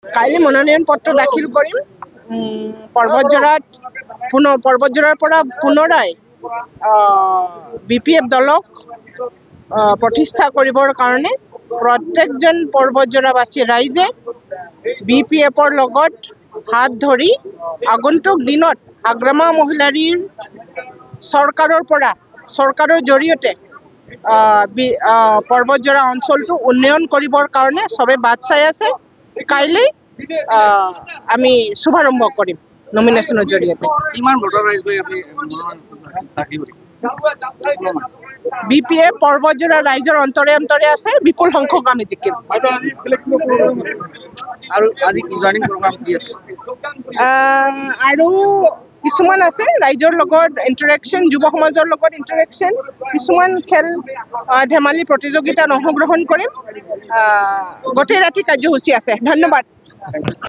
কাইলৈ মনোনয়ন পত্ৰ দাখিল কৰিম। পৰ্বতজোৰাৰ পৰা পুনৰাই BPF দলক প্ৰতিষ্ঠা কৰিবৰ কাৰণে প্ৰত্যেকজন পৰ্বতজোৰাবাসী ৰাইজে BPFৰ লগত হাত ধৰি আগন্তুক দিনত আগ্ৰামা মহিলাৰীৰ চৰকাৰৰ জৰিয়তে পৰ্বতজোৰা অঞ্চলটো উন্নয়ন কৰিবৰ কাৰণে সবে বাট চাই আছে। কাইলৈ আমি শুভাৰম্ভ কৰিম নমিনেশ্যনৰ জৰিয়তে। BPF পৰ্বতজোৰা ৰাইজৰ অন্তৰে অন্তৰে আছে, বিপুল সংখ্যক আমি জিকিম। আৰু কিছুমান আছে ৰাইজৰ লগত ইণ্টাৰেকশ্যন, যুৱ সমাজৰ লগত ইণ্টাৰেকশ্যন, কিছুমান খেল ধেমালি প্ৰতিযোগিতাত অংশগ্ৰহণ কৰিম। গোটেই ৰাতি কাৰ্যসূচী আছে। ধন্যবাদ।